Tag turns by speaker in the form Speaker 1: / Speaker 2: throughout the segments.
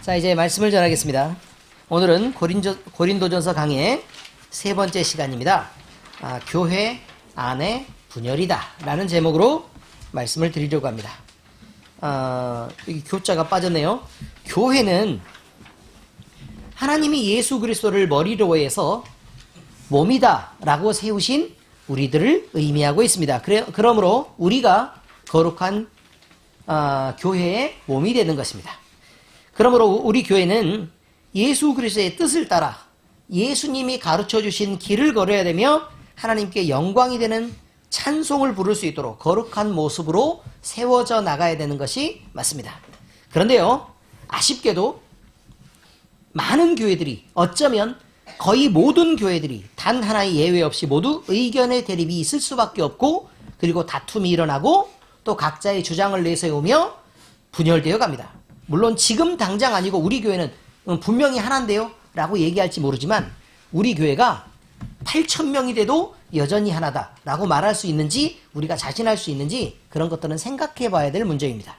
Speaker 1: 자, 이제 말씀을 전하겠습니다. 오늘은 고린도전서 강의 세 번째 시간입니다. 교회 안의 분열이다 라는 제목으로 말씀을 드리려고 합니다. 여기 교자가 빠졌네요. 교회는 하나님이 예수 그리스도를 머리로 해서 몸이다 라고 세우신 우리들을 의미하고 있습니다. 그러므로 우리가 거룩한 교회의 몸이 되는 것입니다. 그러므로 우리 교회는 예수 그리스도의 뜻을 따라 예수님이 가르쳐 주신 길을 걸어야 되며 하나님께 영광이 되는 찬송을 부를 수 있도록 거룩한 모습으로 세워져 나가야 되는 것이 맞습니다. 그런데요, 아쉽게도 많은 교회들이, 어쩌면 거의 모든 교회들이 단 하나의 예외 없이 모두 의견의 대립이 있을 수밖에 없고, 그리고 다툼이 일어나고 또 각자의 주장을 내세우며 분열되어 갑니다. 물론 지금 당장 아니고 우리 교회는 분명히 하나인데요 라고 얘기할지 모르지만, 우리 교회가 8,000명이 돼도 여전히 하나다 라고 말할 수 있는지, 우리가 자신할 수 있는지, 그런 것들은 생각해 봐야 될 문제입니다.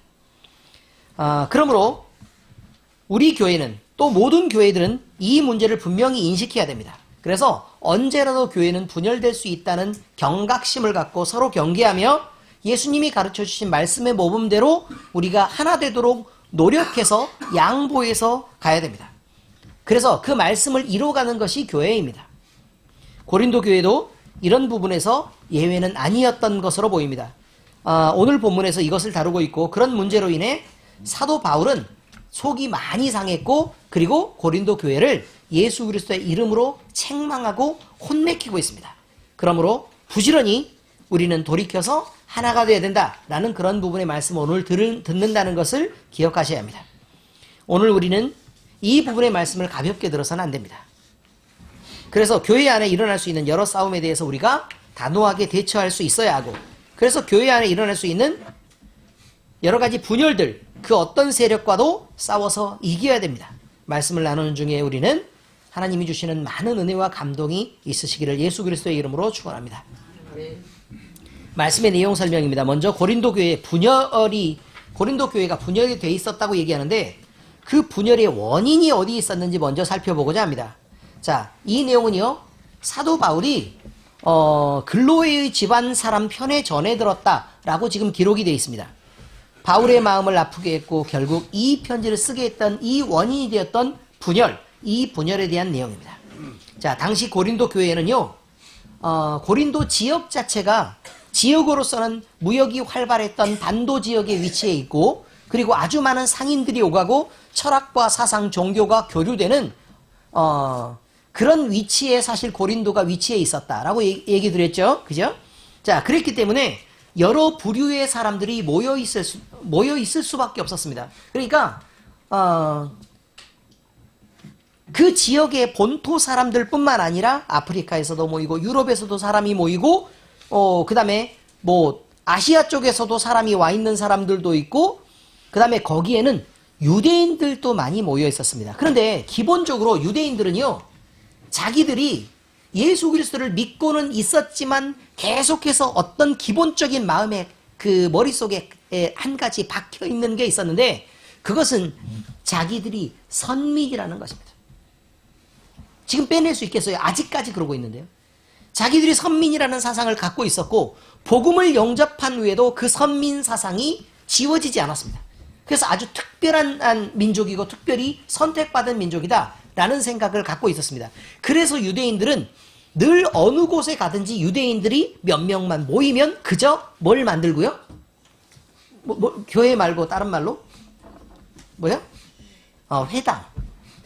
Speaker 1: 그러므로 우리 교회는, 또 모든 교회들은 이 문제를 분명히 인식해야 됩니다. 그래서 언제라도 교회는 분열될 수 있다는 경각심을 갖고 서로 경계하며 예수님이 가르쳐 주신 말씀의 모범대로 우리가 하나 되도록 노력해서 양보해서 가야 됩니다. 그래서 그 말씀을 이루어가는 것이 교회입니다. 고린도 교회도 이런 부분에서 예외는 아니었던 것으로 보입니다. 오늘 본문에서 이것을 다루고 있고, 그런 문제로 인해 사도 바울은 속이 많이 상했고, 그리고 고린도 교회를 예수 그리스도의 이름으로 책망하고 혼내키고 있습니다. 그러므로 부지런히 우리는 돌이켜서 하나가 되어야 된다라는 그런 부분의 말씀을 오늘 듣는다는 것을 기억하셔야 합니다. 오늘 우리는 이 부분의 말씀을 가볍게 들어서는 안 됩니다. 그래서 교회 안에 일어날 수 있는 여러 싸움에 대해서 우리가 단호하게 대처할 수 있어야 하고, 그래서 교회 안에 일어날 수 있는 여러 가지 분열들, 그 어떤 세력과도 싸워서 이겨야 됩니다. 말씀을 나누는 중에 우리는 하나님이 주시는 많은 은혜와 감동이 있으시기를 예수 그리스도의 이름으로 축원합니다. 말씀의 내용 설명입니다. 먼저 고린도 교회가 분열이 돼 있었다고 얘기하는데, 그 분열의 원인이 어디 있었는지 먼저 살펴보고자 합니다. 자, 이 내용은요, 사도 바울이 글로에의 집안 사람 편에 전해 들었다라고 지금 기록이 되어 있습니다. 바울의 마음을 아프게 했고 결국 이 편지를 쓰게 했던 이 원인이 되었던 분열, 이 분열에 대한 내용입니다. 자, 당시 고린도 교회는요, 고린도 지역 자체가 지역으로서는 무역이 활발했던 반도 지역에 위치해 있고, 그리고 아주 많은 상인들이 오가고 철학과 사상, 종교가 교류되는 그런 위치에 사실 고린도가 위치해 있었다라고 얘기 드렸죠. 그죠? 자, 그랬기 때문에 여러 부류의 사람들이 모여 있을 수밖에 없었습니다. 그러니까 그 지역의 본토 사람들뿐만 아니라 아프리카에서도 모이고 유럽에서도 사람이 모이고, 그 다음에 뭐 아시아 쪽에서도 사람이 와 있는 사람들도 있고, 그 다음에 거기에는 유대인들도 많이 모여 있었습니다. 그런데 기본적으로 유대인들은요, 자기들이 예수 그리스도를 믿고는 있었지만 계속해서 어떤 기본적인 마음의 그 머릿속에 한 가지 박혀 있는 게 있었는데, 그것은 자기들이 선민이라는 것입니다. 지금 빼낼 수 있겠어요? 아직까지 그러고 있는데요. 자기들이 선민이라는 사상을 갖고 있었고, 복음을 영접한 후에도 그 선민 사상이 지워지지 않았습니다. 그래서 아주 특별한 민족이고 특별히 선택받은 민족이다 라는 생각을 갖고 있었습니다. 그래서 유대인들은 늘 어느 곳에 가든지 유대인들이 몇 명만 모이면 그저 뭘 만들고요? 교회 말고 다른 말로? 뭐야?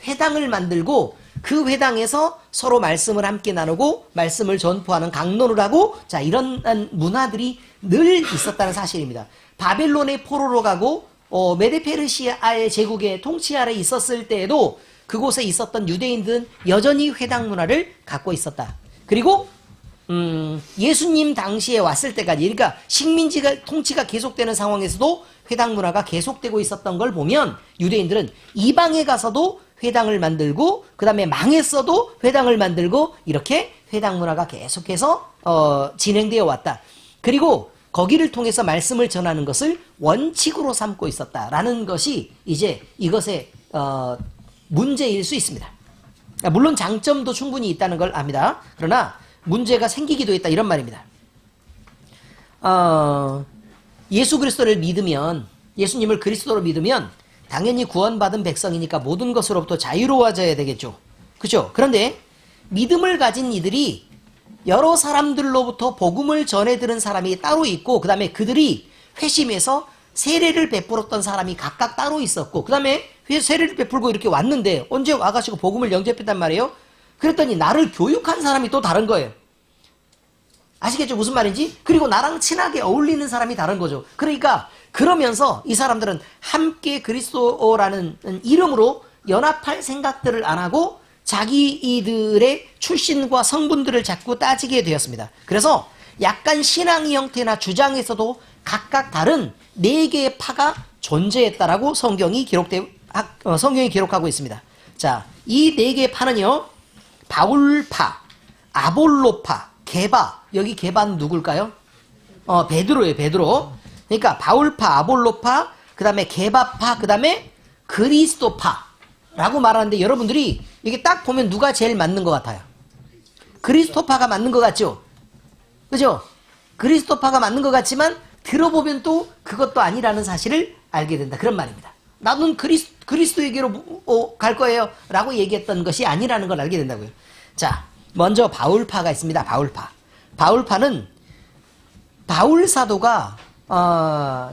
Speaker 1: 회당을 만들고, 그 회당에서 서로 말씀을 함께 나누고 말씀을 전포하는 강론을 하고, 자, 이런 문화들이 늘 있었다는 사실입니다. 바벨론의 포로로 가고 메데페르시아의 제국의 통치 아래 있었을 때에도 그곳에 있었던 유대인들은 여전히 회당 문화를 갖고 있었다. 그리고 예수님 당시에 왔을 때까지, 그러니까 식민지가 통치가 계속되는 상황에서도 회당 문화가 계속되고 있었던 걸 보면, 유대인들은 이방에 가서도 회당을 만들고, 그 다음에 망했어도 회당을 만들고, 이렇게 회당 문화가 계속해서 진행되어 왔다. 그리고 거기를 통해서 말씀을 전하는 것을 원칙으로 삼고 있었다라는 것이 이제 이것의 문제일 수 있습니다. 물론 장점도 충분히 있다는 걸 압니다. 그러나 문제가 생기기도 했다 이런 말입니다. 예수 그리스도를 믿으면, 예수님을 그리스도로 믿으면 당연히 구원받은 백성이니까 모든 것으로부터 자유로워져야 되겠죠. 그죠? 그런데 믿음을 가진 이들이 여러 사람들로부터 복음을 전해 들은 사람이 따로 있고, 그 다음에 그들이 회심해서 세례를 베풀었던 사람이 각각 따로 있었고, 그 다음에 세례를 베풀고 이렇게 왔는데 언제 와가지고 복음을 영접했단 말이에요. 그랬더니 나를 교육한 사람이 또 다른 거예요. 아시겠죠? 무슨 말인지? 그리고 나랑 친하게 어울리는 사람이 다른 거죠. 그러니까 그러면서 이 사람들은 함께 그리스도라는 이름으로 연합할 생각들을 안 하고 자기들의 출신과 성분들을 자꾸 따지게 되었습니다. 그래서 약간 신앙의 형태나 주장에서도 각각 다른 4개의 파가 존재했다라고 성경이 기록하고 있습니다. 자, 이 4개의 파는요, 바울파, 아볼로파, 게바. 여기 게바는 누굴까요? 베드로예요, 베드로. 그러니까 바울파, 아볼로파, 그 다음에 게바파, 그 다음에 그리스도파라고 말하는데, 여러분들이 이게 딱 보면 누가 제일 맞는 것 같아요? 그리스도파가 맞는 것 같죠? 그죠? 그리스도파가 맞는 것 같지만 들어보면 또 그것도 아니라는 사실을 알게 된다. 그런 말입니다. 나는 그리스도에게로 갈 거예요 라고 얘기했던 것이 아니라는 걸 알게 된다고요. 자, 먼저 바울파가 있습니다. 바울파는 바울 사도가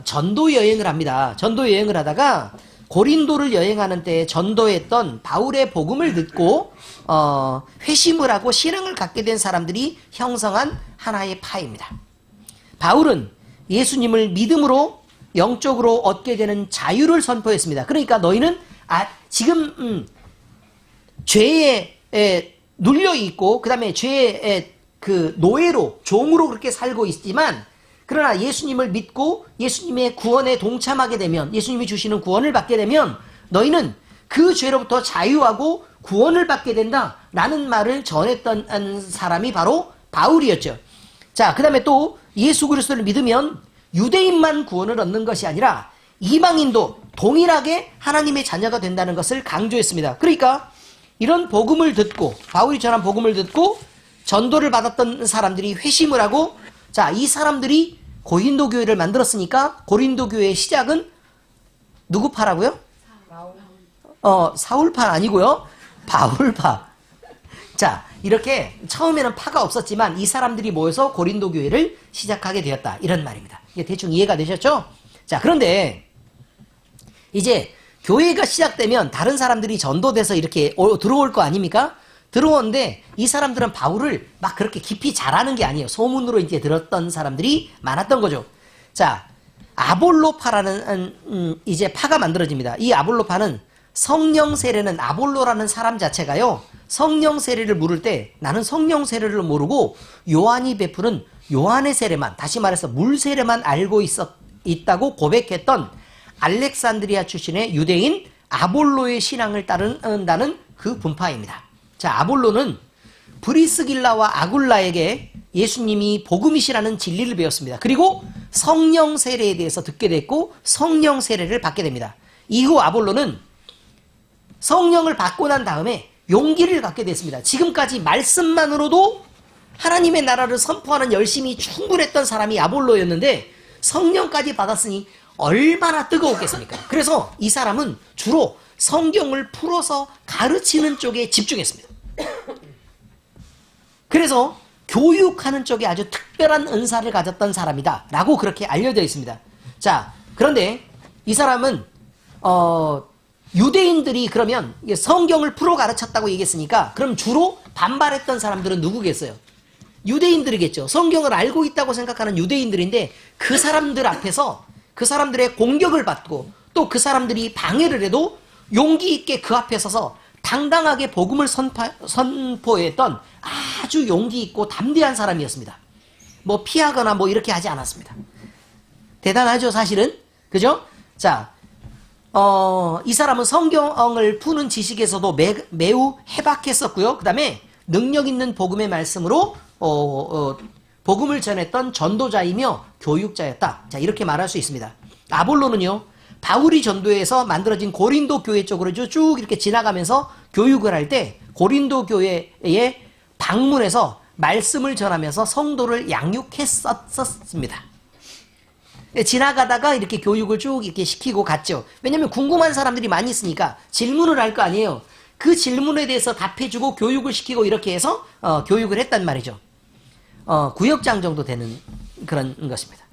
Speaker 1: 전도 여행을 합니다. 전도 여행을 하다가 고린도를 여행하는 때 전도했던 바울의 복음을 듣고 회심을 하고 신앙을 갖게 된 사람들이 형성한 하나의 파입니다. 바울은 예수님을 믿음으로 영적으로 얻게 되는 자유를 선포했습니다. 그러니까 너희는 지금 죄에 눌려 있고, 그 다음에 죄의 그 노예로, 종으로 그렇게 살고 있지만, 그러나 예수님을 믿고 예수님의 구원에 동참하게 되면, 예수님이 주시는 구원을 받게 되면 너희는 그 죄로부터 자유하고 구원을 받게 된다 라는 말을 전했던 사람이 바로 바울이었죠. 자, 그 다음에 또 예수 그리스도를 믿으면 유대인만 구원을 얻는 것이 아니라 이방인도 동일하게 하나님의 자녀가 된다는 것을 강조했습니다. 그러니까 이런 복음을 듣고, 바울이 전한 복음을 듣고 전도를 받았던 사람들이 회심을 하고, 자, 이 사람들이 고린도 교회를 만들었으니까 고린도 교회의 시작은 누구 파라고요? 사울파 아니고요. 바울파. 자, 이렇게 처음에는 파가 없었지만 이 사람들이 모여서 고린도 교회를 시작하게 되었다. 이런 말입니다. 이게 대충 이해가 되셨죠? 자, 그런데 이제 교회가 시작되면 다른 사람들이 전도돼서 이렇게 들어올 거 아닙니까? 들어오는데 이 사람들은 바울을 막 그렇게 깊이 잘하는 게 아니에요. 소문으로 이제 들었던 사람들이 많았던 거죠. 자, 아볼로파라는 이제 파가 만들어집니다. 이 아볼로파는 성령 세례는, 아볼로라는 사람 자체가요, 성령 세례를 물을 때 나는 성령 세례를 모르고 요한이 베푸는 요한의 세례만, 다시 말해서 물 세례만 알고 있다고 고백했던 알렉산드리아 출신의 유대인 아볼로의 신앙을 따른다는 그 분파입니다. 자, 아볼로는 브리스길라와 아굴라에게 예수님이 복음이시라는 진리를 배웠습니다. 그리고 성령 세례에 대해서 듣게 됐고 성령 세례를 받게 됩니다. 이후 아볼로는 성령을 받고 난 다음에 용기를 갖게 됐습니다. 지금까지 말씀만으로도 하나님의 나라를 선포하는 열심이 충분했던 사람이 아볼로였는데 성령까지 받았으니 얼마나 뜨거웠겠습니까? 그래서 이 사람은 주로 성경을 풀어서 가르치는 쪽에 집중했습니다. 그래서 교육하는 쪽에 아주 특별한 은사를 가졌던 사람이다 라고 그렇게 알려져 있습니다. 자, 그런데 이 사람은 유대인들이 그러면 성경을 풀어 가르쳤다고 얘기했으니까 그럼 주로 반발했던 사람들은 누구겠어요? 유대인들이겠죠. 성경을 알고 있다고 생각하는 유대인들인데 그 사람들 앞에서 그 사람들의 공격을 받고 또 그 사람들이 방해를 해도 용기 있게 그 앞에 서서 당당하게 복음을 선포했던 아주 용기 있고 담대한 사람이었습니다. 뭐 피하거나 뭐 이렇게 하지 않았습니다. 대단하죠, 사실은. 그죠? 자, 이 사람은 성경을 푸는 지식에서도 매우 해박했었고요. 그 다음에 능력 있는 복음의 말씀으로 복음을 전했던 전도자이며 교육자였다. 자, 이렇게 말할 수 있습니다. 아볼로는요, 바울이 전도해서 만들어진 고린도 교회 쪽으로 쭉 이렇게 지나가면서 교육을 할 때 고린도 교회에 방문해서 말씀을 전하면서 성도를 양육했었습니다. 지나가다가 이렇게 교육을 쭉 이렇게 시키고 갔죠. 왜냐면 궁금한 사람들이 많이 있으니까 질문을 할 거 아니에요. 그 질문에 대해서 답해주고 교육을 시키고 이렇게 해서 교육을 했단 말이죠. 구역장 정도 되는 그런 것입니다.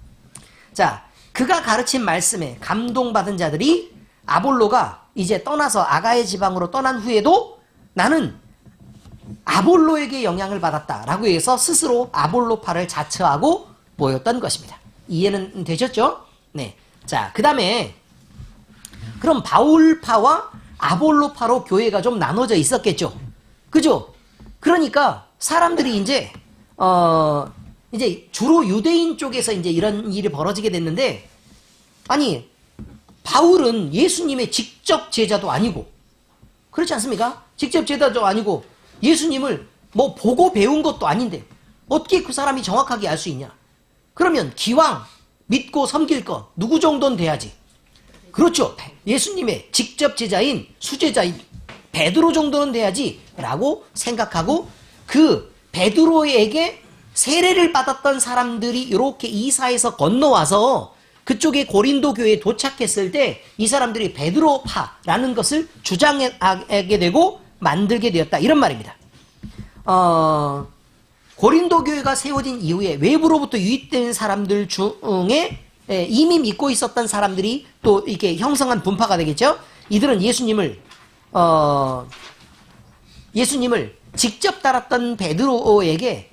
Speaker 1: 자, 그가 가르친 말씀에 감동받은 자들이 아볼로가 이제 떠나서 아가야 지방으로 떠난 후에도 나는 아볼로에게 영향을 받았다라고 해서 스스로 아볼로파를 자처하고 모였던 것입니다. 이해는 되셨죠? 네. 자, 그 다음에 그럼 바울파와 아볼로파로 교회가 좀 나눠져 있었겠죠. 그죠? 그러니까 사람들이 이제 주로 유대인 쪽에서 이제 이런 일이 벌어지게 됐는데, 아니, 바울은 예수님의 직접 제자도 아니고, 그렇지 않습니까? 직접 제자도 아니고, 예수님을 뭐 보고 배운 것도 아닌데, 어떻게 그 사람이 정확하게 알 수 있냐? 그러면 기왕 믿고 섬길 것, 누구 정도는 돼야지. 그렇죠. 예수님의 직접 제자인, 수제자인 베드로 정도는 돼야지 라고 생각하고, 그 베드로에게 세례를 받았던 사람들이 이렇게 이사에서 건너와서 그쪽에 고린도 교회에 도착했을 때 이 사람들이 베드로파라는 것을 주장하게 되고 만들게 되었다, 이런 말입니다. 고린도 교회가 세워진 이후에 외부로부터 유입된 사람들 중에 이미 믿고 있었던 사람들이 또 이렇게 형성한 분파가 되겠죠. 이들은 예수님을 직접 따랐던 베드로에게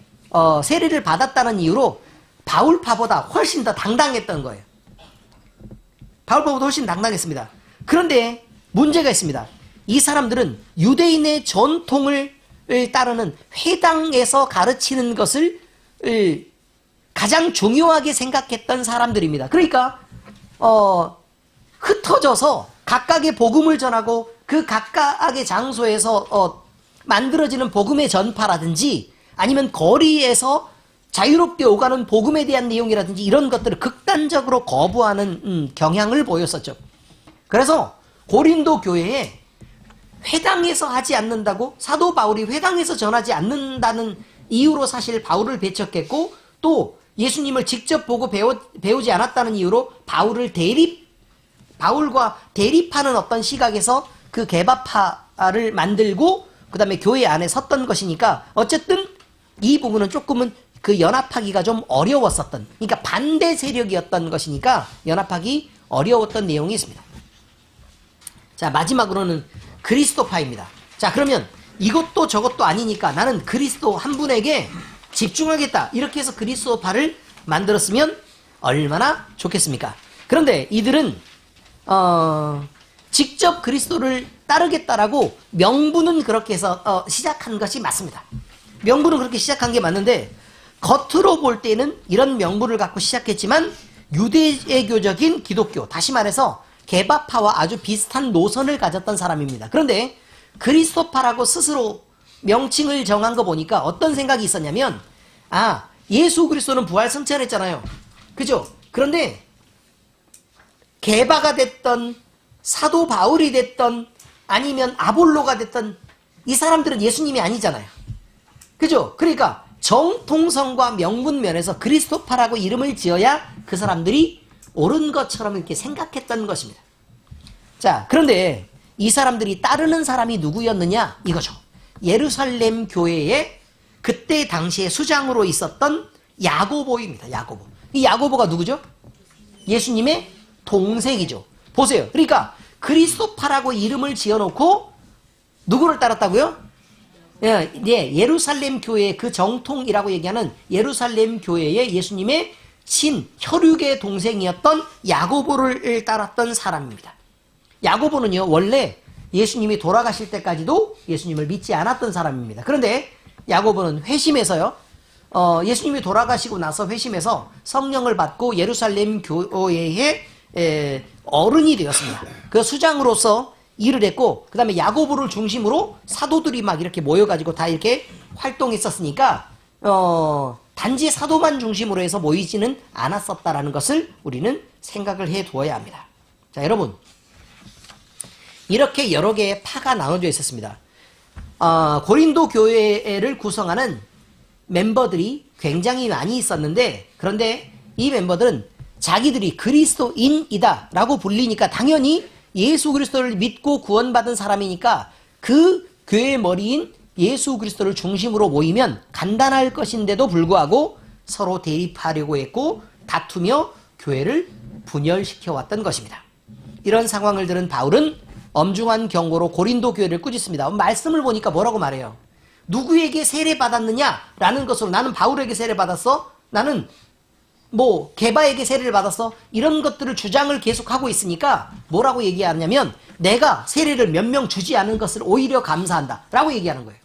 Speaker 1: 세례를 받았다는 이유로 바울파보다 훨씬 더 당당했던 거예요. 바울파보다 훨씬 당당했습니다. 그런데 문제가 있습니다. 이 사람들은 유대인의 전통을 따르는 회당에서 가르치는 것을 가장 중요하게 생각했던 사람들입니다. 그러니까 흩어져서 각각의 복음을 전하고 그 각각의 장소에서 만들어지는 복음의 전파라든지 아니면 거리에서 자유롭게 오가는 복음에 대한 내용이라든지 이런 것들을 극단적으로 거부하는 경향을 보였었죠. 그래서 고린도 교회에 회당에서 하지 않는다고, 사도 바울이 회당에서 전하지 않는다는 이유로 사실 바울을 배척했고, 또 예수님을 직접 보고 배우지 않았다는 이유로 바울과 대립하는 어떤 시각에서 그 개바파를 만들고 그 다음에 교회 안에 섰던 것이니까 어쨌든 이 부분은 조금은 그 연합하기가 좀 어려웠었던, 그러니까 반대 세력이었던 것이니까 연합하기 어려웠던 내용이 있습니다. 자, 마지막으로는 그리스도파입니다. 자, 그러면 이것도 저것도 아니니까 나는 그리스도 한 분에게 집중하겠다, 이렇게 해서 그리스도파를 만들었으면 얼마나 좋겠습니까? 그런데 이들은 직접 그리스도를 따르겠다라고 명분은 그렇게 해서 시작한 것이 맞습니다. 명분은 그렇게 시작한 게 맞는데 겉으로 볼 때는 이런 명분을 갖고 시작했지만 유대교적인 기독교, 다시 말해서 개바파와 아주 비슷한 노선을 가졌던 사람입니다. 그런데 그리스도파라고 스스로 명칭을 정한 거 보니까 어떤 생각이 있었냐면, 예수 그리스도는 부활 승천했잖아요. 그죠? 그런데 개바가 됐던 사도 바울이 됐던 아니면 아볼로가 됐던 이 사람들은 예수님이 아니잖아요. 그죠? 그러니까 정통성과 명분 면에서 그리스도파라고 이름을 지어야 그 사람들이 옳은 것처럼 이렇게 생각했던 것입니다. 자, 그런데 이 사람들이 따르는 사람이 누구였느냐, 이거죠. 예루살렘 교회에 그때 당시에 수장으로 있었던 야고보입니다. 야고보. 이 야고보가 누구죠? 예수님의 동생이죠. 보세요. 그러니까 그리스도파라고 이름을 지어놓고 누구를 따랐다고요? 예루살렘 교회의 그 정통이라고 얘기하는 예루살렘 교회의 예수님의 혈육의 동생이었던 야고보를 따랐던 사람입니다. 야고보는요, 원래 예수님이 돌아가실 때까지도 예수님을 믿지 않았던 사람입니다. 그런데 야고보는 회심해서요, 예수님이 돌아가시고 나서 회심해서 성령을 받고 예루살렘 교회의 어른이 되었습니다. 그 수장으로서 일을 했고, 그 다음에 야고보를 중심으로 사도들이 막 이렇게 모여가지고 다 이렇게 활동했었으니까, 단지 사도만 중심으로 해서 모이지는 않았었다라는 것을 우리는 생각을 해 두어야 합니다. 자, 여러분. 이렇게 여러 개의 파가 나눠져 있었습니다. 고린도 교회를 구성하는 멤버들이 굉장히 많이 있었는데, 그런데 이 멤버들은 자기들이 그리스도인이다 라고 불리니까 당연히 예수 그리스도를 믿고 구원받은 사람이니까 그 교회의 머리인 예수 그리스도를 중심으로 모이면 간단할 것인데도 불구하고 서로 대립하려고 했고 다투며 교회를 분열시켜 왔던 것입니다. 이런 상황을 들은 바울은 엄중한 경고로 고린도 교회를 꾸짖습니다. 말씀을 보니까 뭐라고 말해요? 누구에게 세례받았느냐라는 것으로 나는 바울에게 세례받았어? 나는 게바에게 세례를 받았어? 이런 것들을 주장을 계속하고 있으니까 뭐라고 얘기하냐면 내가 세례를 몇 명 주지 않은 것을 오히려 감사한다 라고 얘기하는 거예요.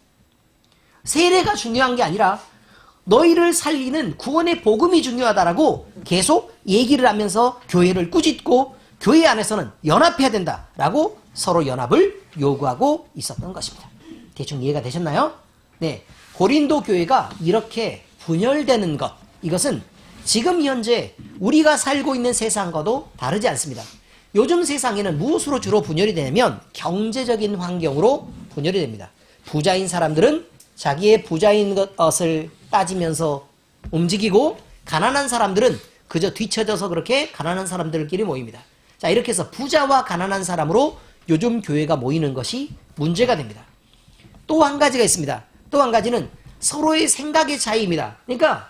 Speaker 1: 세례가 중요한 게 아니라 너희를 살리는 구원의 복음이 중요하다라고 계속 얘기를 하면서 교회를 꾸짖고 교회 안에서는 연합해야 된다라고 서로 연합을 요구하고 있었던 것입니다. 대충 이해가 되셨나요? 네, 고린도 교회가 이렇게 분열되는 것, 이것은 지금 현재 우리가 살고 있는 세상과도 다르지 않습니다. 요즘 세상에는 무엇으로 주로 분열이 되냐면 경제적인 환경으로 분열이 됩니다. 부자인 사람들은 자기의 부자인 것을 따지면서 움직이고 가난한 사람들은 그저 뒤처져서 그렇게 가난한 사람들끼리 모입니다. 자, 이렇게 해서 부자와 가난한 사람으로 요즘 교회가 모이는 것이 문제가 됩니다. 또 한 가지가 있습니다. 또 한 가지는 서로의 생각의 차이입니다. 그러니까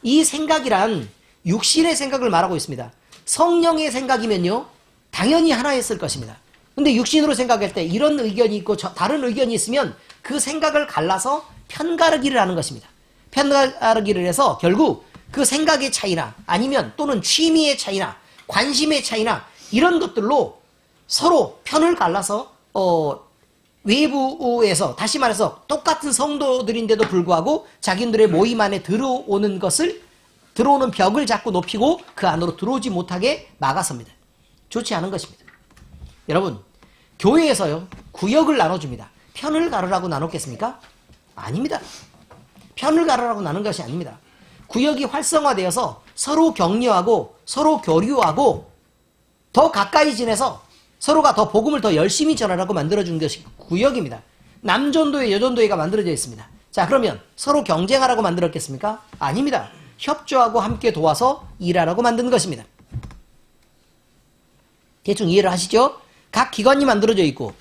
Speaker 1: 이 생각이란 육신의 생각을 말하고 있습니다. 성령의 생각이면요, 당연히 하나였을 것입니다. 근데 육신으로 생각할 때 이런 의견이 있고 다른 의견이 있으면 그 생각을 갈라서 편가르기를 하는 것입니다. 편가르기를 해서 결국 그 생각의 차이나 아니면 또는 취미의 차이나 관심의 차이나 이런 것들로 서로 편을 갈라서 외부에서 다시 말해서 똑같은 성도들인데도 불구하고 자기들의 모임 안에 들어오는 벽을 자꾸 높이고 그 안으로 들어오지 못하게 막아섭니다. 좋지 않은 것입니다. 여러분, 교회에서요, 구역을 나눠줍니다. 편을 가르라고 나눴겠습니까? 아닙니다. 편을 가르라고 나눈 것이 아닙니다. 구역이 활성화되어서 서로 격려하고 서로 교류하고 더 가까이 지내서 서로가 더 복음을 더 열심히 전하라고 만들어준 것이 구역입니다. 남전도회, 여전도회가 만들어져 있습니다. 자, 그러면 서로 경쟁하라고 만들었겠습니까? 아닙니다. 협조하고 함께 도와서 일하라고 만든 것입니다. 대충 이해를 하시죠? 각 기관이 만들어져 있고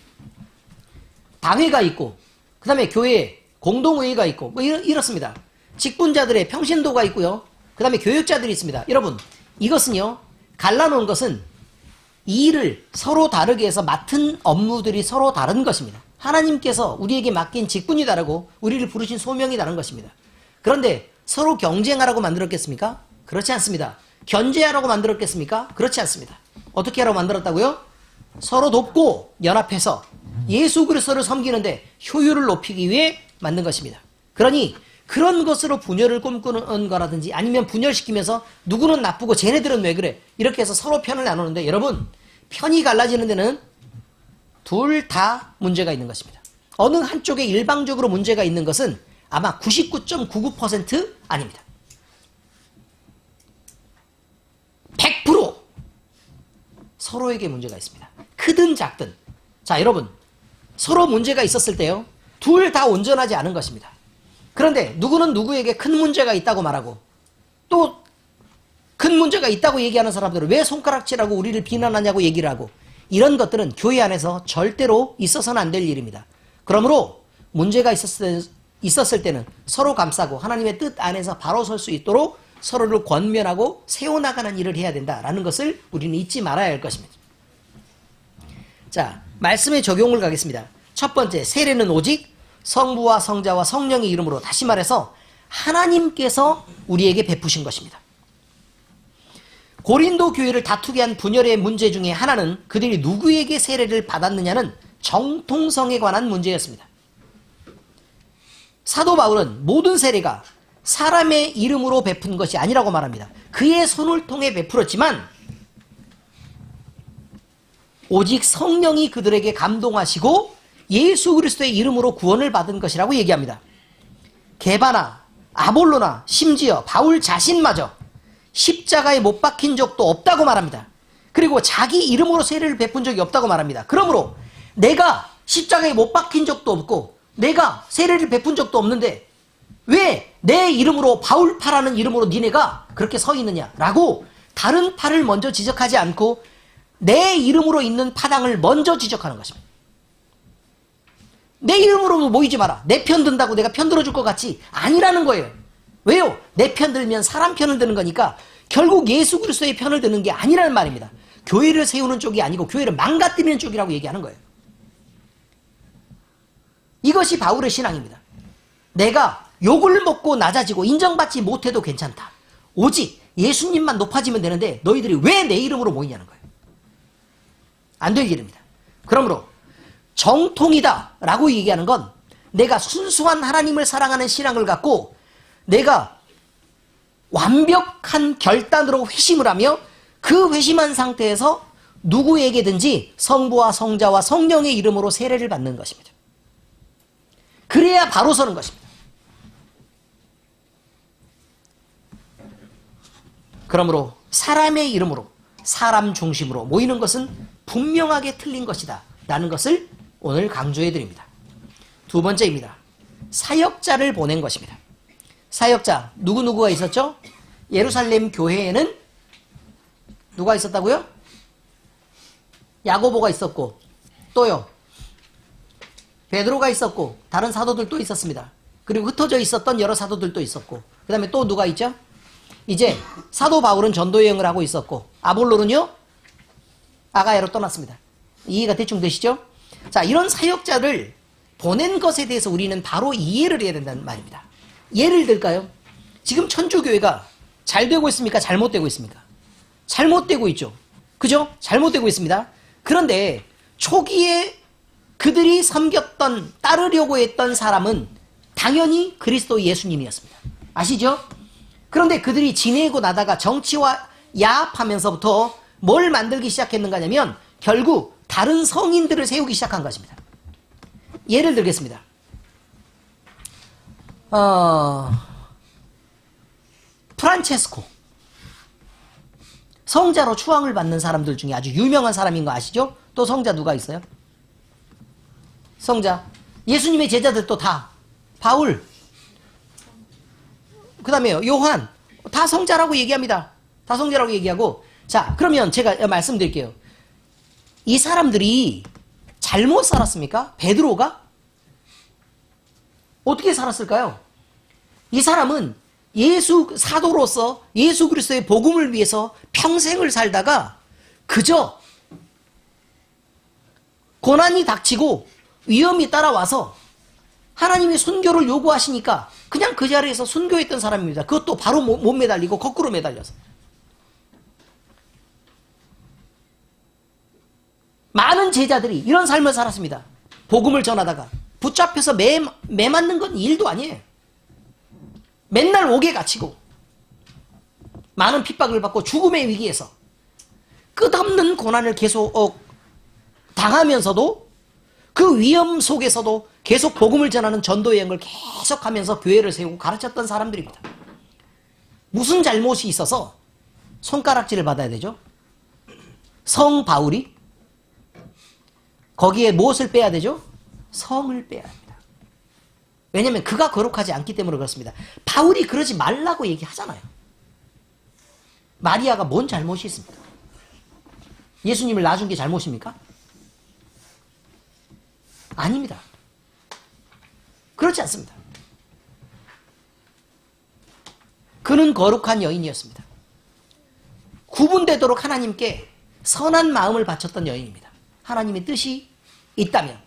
Speaker 1: 당회가 있고 그 다음에 교회 공동회의가 있고 이렇습니다. 직분자들의 평신도가 있고요. 그 다음에 교육자들이 있습니다. 여러분, 이것은요, 갈라놓은 것은 이 일을 서로 다르게 해서 맡은 업무들이 서로 다른 것입니다. 하나님께서 우리에게 맡긴 직분이 다르고 우리를 부르신 소명이 다른 것입니다. 그런데 서로 경쟁하라고 만들었겠습니까? 그렇지 않습니다. 견제하라고 만들었겠습니까? 그렇지 않습니다. 어떻게 하라고 만들었다고요? 서로 돕고 연합해서 예수 그리스도를 섬기는데 효율을 높이기 위해 만든 것입니다. 그러니 그런 것으로 분열을 꿈꾸는 거라든지 아니면 분열시키면서 누구는 나쁘고 쟤네들은 왜 그래? 이렇게 해서 서로 편을 나누는데 여러분, 편이 갈라지는 데는 둘 다 문제가 있는 것입니다. 어느 한쪽에 일방적으로 문제가 있는 것은 아마 99.99% 아닙니다. 100% 서로에게 문제가 있습니다. 크든 작든. 자, 여러분, 서로 문제가 있었을 때요, 둘 다 온전하지 않은 것입니다. 그런데 누구는 누구에게 큰 문제가 있다고 말하고 또 큰 문제가 있다고 얘기하는 사람들은 왜 손가락질하고 우리를 비난하냐고 얘기를 하고, 이런 것들은 교회 안에서 절대로 있어서는 안 될 일입니다. 그러므로 문제가 있었을 때는 서로 감싸고 하나님의 뜻 안에서 바로 설 수 있도록 서로를 권면하고 세워나가는 일을 해야 된다라는 것을 우리는 잊지 말아야 할 것입니다. 자, 말씀의 적용을 가겠습니다. 첫 번째, 세례는 오직 성부와 성자와 성령의 이름으로, 다시 말해서 하나님께서 우리에게 베푸신 것입니다. 고린도 교회를 다투게 한 분열의 문제 중에 하나는 그들이 누구에게 세례를 받았느냐는 정통성에 관한 문제였습니다. 사도 바울은 모든 세례가 사람의 이름으로 베푼 것이 아니라고 말합니다. 그의 손을 통해 베풀었지만 오직 성령이 그들에게 감동하시고 예수 그리스도의 이름으로 구원을 받은 것이라고 얘기합니다. 게바나 아볼로나 심지어 바울 자신마저 십자가에 못 박힌 적도 없다고 말합니다. 그리고 자기 이름으로 세례를 베푼 적이 없다고 말합니다. 그러므로 내가 십자가에 못 박힌 적도 없고 내가 세례를 베푼 적도 없는데 왜 내 이름으로 바울파라는 이름으로 니네가 그렇게 서 있느냐라고 다른 파를 먼저 지적하지 않고 내 이름으로 있는 파당을 먼저 지적하는 것입니다. 내 이름으로 모이지 마라. 내 편 든다고 내가 편 들어줄 것 같지? 아니라는 거예요. 왜요? 내 편 들면 사람 편을 드는 거니까 결국 예수 그리스도의 편을 드는 게 아니라는 말입니다. 교회를 세우는 쪽이 아니고 교회를 망가뜨리는 쪽이라고 얘기하는 거예요. 이것이 바울의 신앙입니다. 내가 욕을 먹고 낮아지고 인정받지 못해도 괜찮다. 오직 예수님만 높아지면 되는데 너희들이 왜 내 이름으로 모이냐는 거예요. 안 될 일입니다. 그러므로 정통이다 라고 얘기하는 건 내가 순수한 하나님을 사랑하는 신앙을 갖고 내가 완벽한 결단으로 회심을 하며 그 회심한 상태에서 누구에게든지 성부와 성자와 성령의 이름으로 세례를 받는 것입니다. 그래야 바로 서는 것입니다. 그러므로 사람의 이름으로 사람 중심으로 모이는 것은 분명하게 틀린 것이다 라는 것을 오늘 강조해 드립니다. 두 번째입니다. 사역자를 보낸 것입니다. 사역자 누구누구가 있었죠? 예루살렘 교회에는 누가 있었다고요? 야고보가 있었고 또요 베드로가 있었고 다른 사도들도 있었습니다. 그리고 흩어져 있었던 여러 사도들도 있었고 그 다음에 또 누가 있죠? 이제 사도 바울은 전도 여행을 하고 있었고 아볼로는요 아가야로 떠났습니다. 이해가 대충 되시죠? 자, 이런 사역자를 보낸 것에 대해서 우리는 바로 이해를 해야 된다는 말입니다. 예를 들까요? 지금 천주교회가 잘 되고 있습니까? 잘못되고 있습니까? 잘못되고 있죠. 그죠? 잘못되고 있습니다. 그런데 초기에 그들이 섬겼던 따르려고 했던 사람은 당연히 그리스도 예수님이었습니다. 아시죠? 그런데 그들이 지내고 나다가 정치와 야합하면서부터 뭘 만들기 시작했는가 하면 결국 다른 성인들을 세우기 시작한 것입니다. 예를 들겠습니다. 프란체스코 성자로 추앙을 받는 사람들 중에 아주 유명한 사람인 거 아시죠? 또 성자 누가 있어요? 성자 예수님의 제자들 또 다 바울 그 다음에요 요한 다 성자라고 얘기합니다. 다 성자라고 얘기하고 자 그러면 제가 말씀드릴게요. 이 사람들이 잘못 살았습니까? 베드로가? 어떻게 살았을까요? 이 사람은 예수 사도로서 예수 그리스도의 복음을 위해서 평생을 살다가 그저 고난이 닥치고 위험이 따라와서 하나님이 순교를 요구하시니까 그냥 그 자리에서 순교했던 사람입니다. 그것도 바로 못 매달리고 거꾸로 매달려서. 많은 제자들이 이런 삶을 살았습니다. 복음을 전하다가 붙잡혀서 매 맞는 건 일도 아니에요. 맨날 옥에 갇히고 많은 핍박을 받고 죽음의 위기에서 끝없는 고난을 계속 당하면서도 그 위험 속에서도 계속 복음을 전하는 전도 여행을 계속하면서 교회를 세우고 가르쳤던 사람들입니다. 무슨 잘못이 있어서 손가락질을 받아야 되죠? 성 바울이 거기에 무엇을 빼야 되죠? 성을 빼야 합니다. 왜냐하면 그가 거룩하지 않기 때문에 그렇습니다. 바울이 그러지 말라고 얘기하잖아요. 마리아가 뭔 잘못이 있습니까? 예수님을 낳아준 게 잘못입니까? 아닙니다. 그렇지 않습니다. 그는 거룩한 여인이었습니다. 구분되도록 하나님께 선한 마음을 바쳤던 여인입니다. 하나님의 뜻이 있다면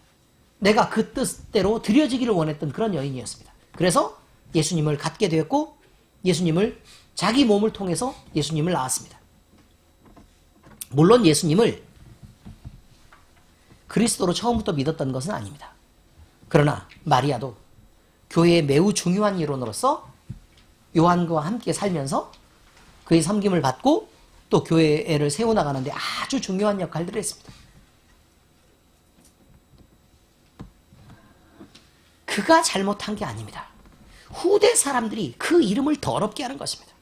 Speaker 1: 내가 그 뜻대로 드려지기를 원했던 그런 여인이었습니다. 그래서 예수님을 갖게 되었고 예수님을 자기 몸을 통해서 예수님을 낳았습니다. 물론 예수님을 그리스도로 처음부터 믿었던 것은 아닙니다. 그러나 마리아도 교회의 매우 중요한 일원으로서 요한과 함께 살면서 그의 섬김을 받고 또 교회를 세워나가는데 아주 중요한 역할들을 했습니다. 그가 잘못한 게 아닙니다. 후대 사람들이 그 이름을 더럽게 하는 것입니다.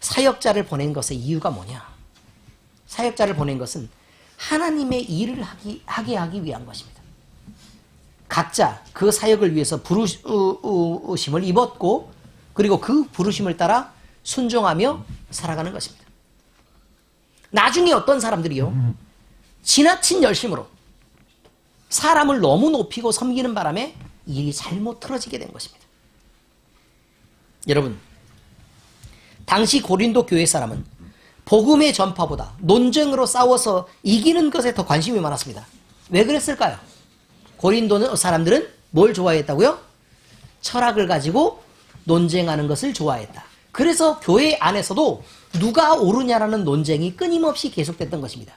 Speaker 1: 사역자를 보낸 것의 이유가 뭐냐? 사역자를 보낸 것은 하나님의 일을 하게 하기 위한 것입니다. 각자 그 사역을 위해서 부르심을 입었고 그리고 그 부르심을 따라 순종하며 살아가는 것입니다. 나중에 어떤 사람들이요, 지나친 열심으로 사람을 너무 높이고 섬기는 바람에 일이 잘못 틀어지게 된 것입니다. 여러분, 당시 고린도 교회 사람은 복음의 전파보다 논쟁으로 싸워서 이기는 것에 더 관심이 많았습니다. 왜 그랬을까요? 고린도 사람들은 뭘 좋아했다고요? 철학을 가지고 논쟁하는 것을 좋아했다. 그래서 교회 안에서도 누가 옳으냐라는 논쟁이 끊임없이 계속됐던 것입니다.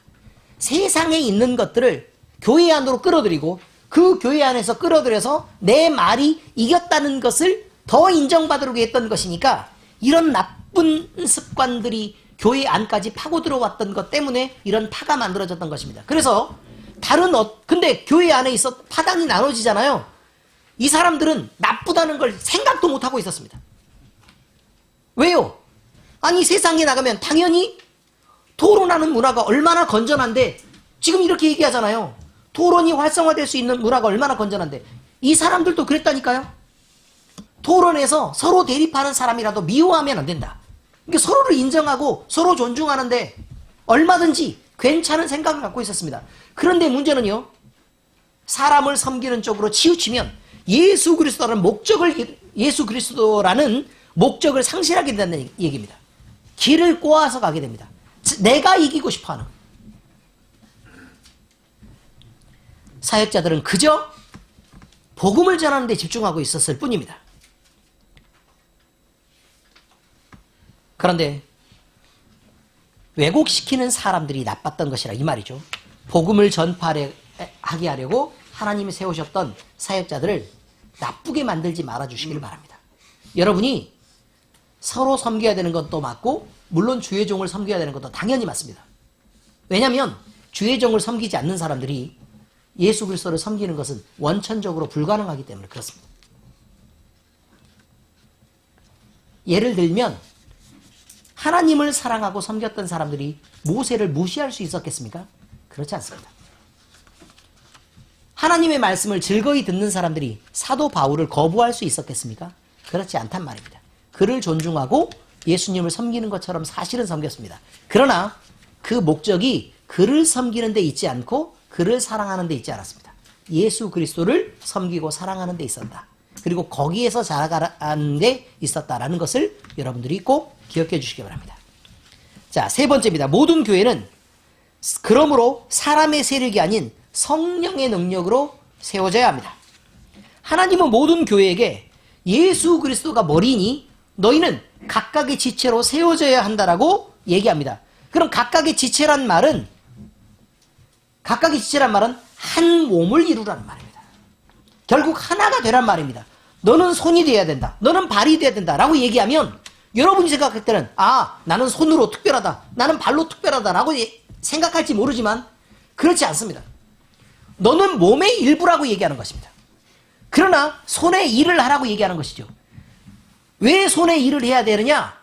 Speaker 1: 세상에 있는 것들을 교회 안으로 끌어들이고 그 교회 안에서 끌어들여서 내 말이 이겼다는 것을 더 인정받으려고 했던 것이니까 이런 나쁜 습관들이 교회 안까지 파고 들어왔던 것 때문에 이런 파가 만들어졌던 것입니다. 그래서 근데 교회 안에 있어 파단이 나눠지잖아요. 이 사람들은 나쁘다는 걸 생각도 못하고 있었습니다. 왜요? 아니, 세상에 나가면 당연히 토론하는 문화가 얼마나 건전한데 지금 이렇게 얘기하잖아요. 토론이 활성화될 수 있는 문화가 얼마나 건전한데 이 사람들도 그랬다니까요. 토론에서 서로 대립하는 사람이라도 미워하면 안 된다. 그러니까 서로를 인정하고 서로 존중하는데 얼마든지 괜찮은 생각을 갖고 있었습니다. 그런데 문제는요, 사람을 섬기는 쪽으로 치우치면 예수 그리스도라는 목적을 상실하게 된다는 얘기입니다. 길을 꼬아서 가게 됩니다. 내가 이기고 싶어하는. 사역자들은 그저 복음을 전하는 데 집중하고 있었을 뿐입니다. 그런데 왜곡시키는 사람들이 나빴던 것이라 이 말이죠. 복음을 전파하게 하려고 하나님이 세우셨던 사역자들을 나쁘게 만들지 말아주시기를 바랍니다. 여러분이 서로 섬겨야 되는 것도 맞고 물론 주의 종을 섬겨야 되는 것도 당연히 맞습니다. 왜냐하면 주의 종을 섬기지 않는 사람들이 예수 그리스도를 섬기는 것은 원천적으로 불가능하기 때문에 그렇습니다. 예를 들면 하나님을 사랑하고 섬겼던 사람들이 모세를 무시할 수 있었겠습니까? 그렇지 않습니다. 하나님의 말씀을 즐거이 듣는 사람들이 사도 바울을 거부할 수 있었겠습니까? 그렇지 않단 말입니다. 그를 존중하고 예수님을 섬기는 것처럼 사실은 섬겼습니다. 그러나 그 목적이 그를 섬기는 데 있지 않고 그를 사랑하는 데 있지 않았습니다. 예수 그리스도를 섬기고 사랑하는 데 있었다. 그리고 거기에서 자라가는 데 있었다라는 것을 여러분들이 꼭 기억해 주시기 바랍니다. 자, 세 번째입니다. 모든 교회는 그러므로 사람의 세력이 아닌 성령의 능력으로 세워져야 합니다. 하나님은 모든 교회에게 예수 그리스도가 머리니 너희는 각각의 지체로 세워져야 한다라고 얘기합니다. 그럼 각각의 지체란 말은 한 몸을 이루라는 말입니다. 결국 하나가 되란 말입니다. 너는 손이 돼야 된다. 너는 발이 돼야 된다. 라고 얘기하면 여러분이 생각할 때는 나는 손으로 특별하다. 나는 발로 특별하다. 라고 생각할지 모르지만 그렇지 않습니다. 너는 몸의 일부라고 얘기하는 것입니다. 그러나 손의 일을 하라고 얘기하는 것이죠. 왜 손의 일을 해야 되느냐?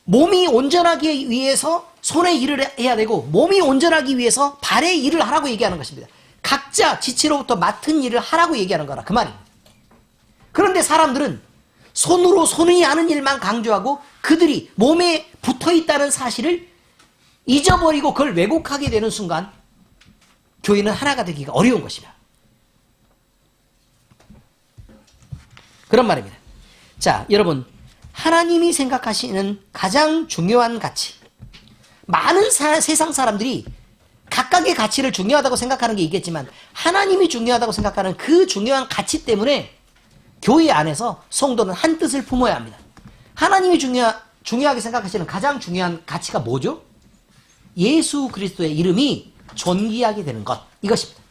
Speaker 1: 몸이 온전하기 위해서 손의 일을 해야 되고 몸이 온전하기 위해서 발의 일을 하라고 얘기하는 것입니다. 각자 지체로부터 맡은 일을 하라고 얘기하는 거라 그 말입니다. 그런데 사람들은 손이 하는 일만 강조하고 그들이 몸에 붙어있다는 사실을 잊어버리고 그걸 왜곡하게 되는 순간 교회는 하나가 되기가 어려운 것이다. 그런 말입니다. 자, 여러분, 하나님이 생각하시는 가장 중요한 가치, 많은 세상 사람들이 각각의 가치를 중요하다고 생각하는 게 있겠지만 하나님이 중요하다고 생각하는 그 중요한 가치 때문에 교회 안에서 성도는 한 뜻을 품어야 합니다. 하나님이 중요하게 생각하시는 가장 중요한 가치가 뭐죠? 예수 그리스도의 이름이 존귀하게 되는 것, 이것입니다.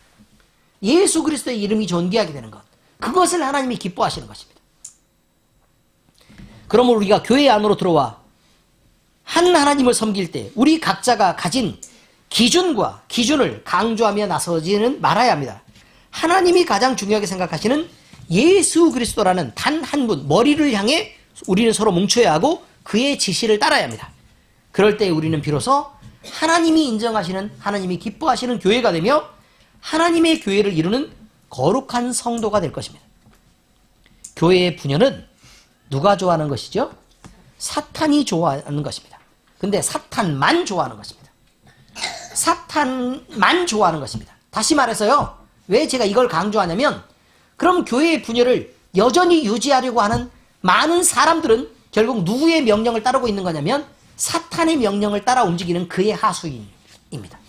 Speaker 1: 예수 그리스도의 이름이 존귀하게 되는 것, 그것을 하나님이 기뻐하시는 것입니다. 그러므로 우리가 교회 안으로 들어와 한 하나님을 섬길 때 우리 각자가 가진 기준을 강조하며 나서지는 말아야 합니다. 하나님이 가장 중요하게 생각하시는 예수 그리스도라는 단 한 분, 머리를 향해 우리는 서로 뭉쳐야 하고 그의 지시를 따라야 합니다. 그럴 때 우리는 비로소 하나님이 인정하시는, 하나님이 기뻐하시는 교회가 되며 하나님의 교회를 이루는 거룩한 성도가 될 것입니다. 교회의 분열은 누가 좋아하는 것이죠? 사탄이 좋아하는 것입니다. 근데 사탄만 좋아하는 것입니다. 사탄만 좋아하는 것입니다. 다시 말해서요, 왜 제가 이걸 강조하냐면, 그럼 교회의 분열을 여전히 유지하려고 하는 많은 사람들은 결국 누구의 명령을 따르고 있는 거냐면 사탄의 명령을 따라 움직이는 그의 하수인입니다.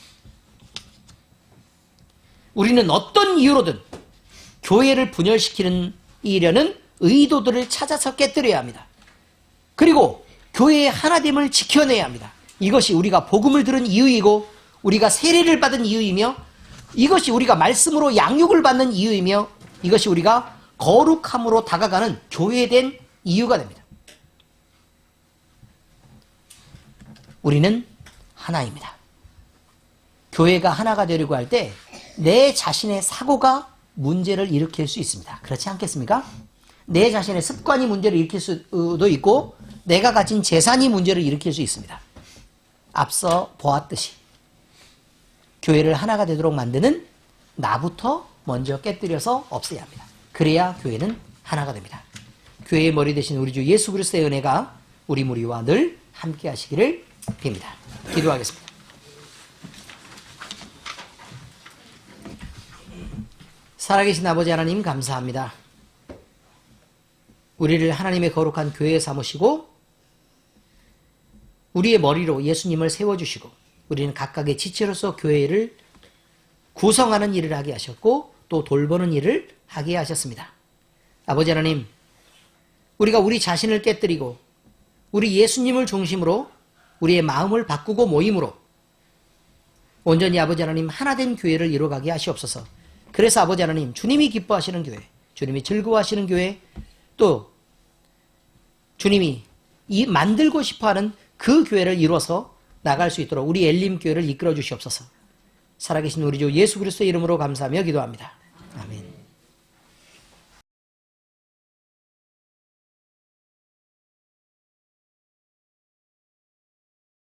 Speaker 1: 우리는 어떤 이유로든 교회를 분열시키는 이려는 의도들을 찾아서 깨뜨려야 합니다. 그리고 교회의 하나됨을 지켜내야 합니다. 이것이 우리가 복음을 들은 이유이고 우리가 세례를 받은 이유이며 이것이 우리가 말씀으로 양육을 받는 이유이며 이것이 우리가 거룩함으로 다가가는 교회된 이유가 됩니다. 우리는 하나입니다. 교회가 하나가 되려고 할 때 내 자신의 사고가 문제를 일으킬 수 있습니다. 그렇지 않겠습니까? 내 자신의 습관이 문제를 일으킬 수도 있고 내가 가진 재산이 문제를 일으킬 수 있습니다. 앞서 보았듯이 교회를 하나가 되도록 만드는 나부터 먼저 깨뜨려서 없애야 합니다. 그래야 교회는 하나가 됩니다. 교회의 머리 되신 우리 주 예수 그리스도의 은혜가 우리 무리와 늘 함께 하시기를 빕니다. 기도하겠습니다. 살아계신 아버지 하나님 감사합니다. 우리를 하나님의 거룩한 교회에 삼으시고 우리의 머리로 예수님을 세워주시고 우리는 각각의 지체로서 교회를 구성하는 일을 하게 하셨고 또 돌보는 일을 하게 하셨습니다. 아버지 하나님, 우리가 우리 자신을 깨뜨리고 우리 예수님을 중심으로 우리의 마음을 바꾸고 모임으로 온전히 아버지 하나님 하나된 교회를 이루어가게 하시옵소서. 그래서 아버지 하나님, 주님이 기뻐하시는 교회, 주님이 즐거워하시는 교회, 또 주님이 만들고 싶어하는 그 교회를 이루어서 나갈 수 있도록 우리 엘림 교회를 이끌어 주시옵소서. 살아계신 우리 주 예수 그리스도의 이름으로 감사하며 기도합니다. 아멘.